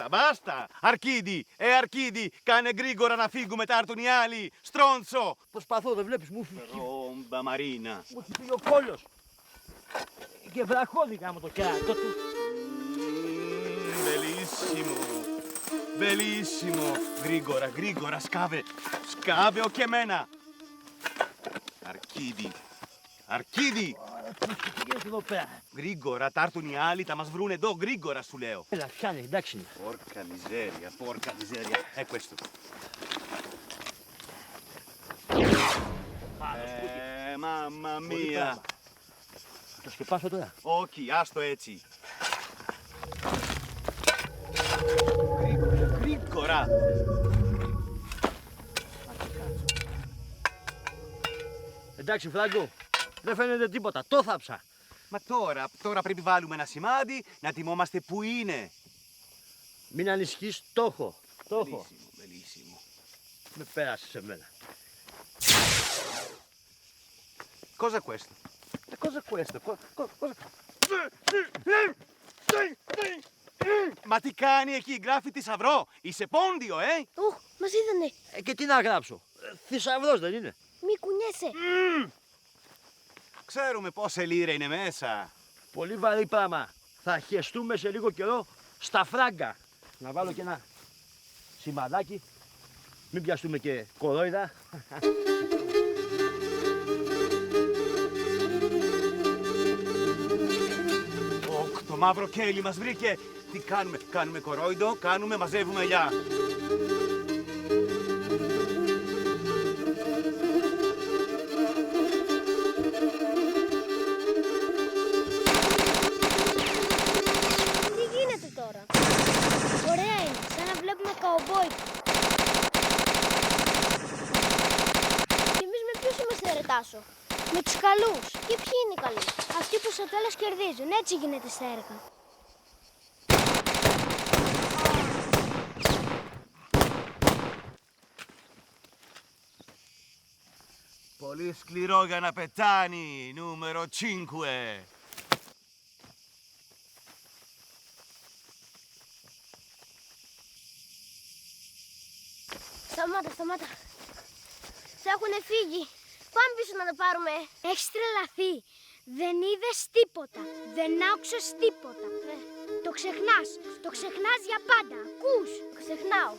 Μπάστα. Αρκίδη, κάνε γρήγορα να φύγουμε, τα έρθουν οι άλλοι. Στρόντσο. Προσπαθώ, δεν βλέπεις, μου Ρόμπα Μαρίνα. έχει φύγει ο κόλλος. Και βραχώδικα με το κεράτο του. Bellissimo. Γρήγορα, σκάβε ο και εμένα. Αρκίδη. Πήγαινε εδώ πέρα. Γρήγορα, τα έρθουν οι άλλοι, θα μας βρουν εδώ, γρήγορα σου λέω. Έλα, πιάνε, εντάξει είναι. Porca miseria. È questo. Mamma mia. Το σκεπάσω τώρα. Όχι, άστο έτσι. Γρήγορα. Εντάξει, Φράγκο, δεν φαίνεται τίποτα. Το θάψα. Μα τώρα πρέπει βάλουμε ένα σημάδι να θυμόμαστε που είναι. Μην ανησυχείς, το έχω. Bellissimo. Με πέρασε σε μένα. Cosa questo? Μα τι κάνει εκεί, γράφει θησαυρό. Είσαι πόντιο, Ουχ, μας είδανε. Και τι να γράψω. Θησαυρός δεν είναι. Μη κουνιέσαι. Ξέρουμε πόσα λίρα είναι μέσα. Πολύ βαρύ πράγμα. Θα χεστούμε σε λίγο καιρό στα φράγκα. Να βάλω και ένα σημαδάκι. Μην πιαστούμε και κορόιδα. Το μαύρο κέλι μας βρήκε. Τι κάνουμε κορόιδο, μαζεύουμε ελιά. Τι γίνεται τώρα? Ωραία είναι, σαν να βλέπουμε καουμπόι. Και εμείς με ποιους είμαστε, ρε Τάσο? Με τους καλούς. Και ποιοι είναι οι καλοί? Αυτοί που στο τέλος κερδίζουν. Έτσι γίνεται στα έργα. Πολύ σκληρό για να πετάνει, νούμερο 5. Σταμάτα. Σε έχουνε φύγει. Πάμε πίσω να το πάρουμε. Έχεις τρελαθεί. Δεν είδες τίποτα. Δεν άκουσες τίποτα. Το ξεχνάς για πάντα. Ακούς? Το ξεχνάω.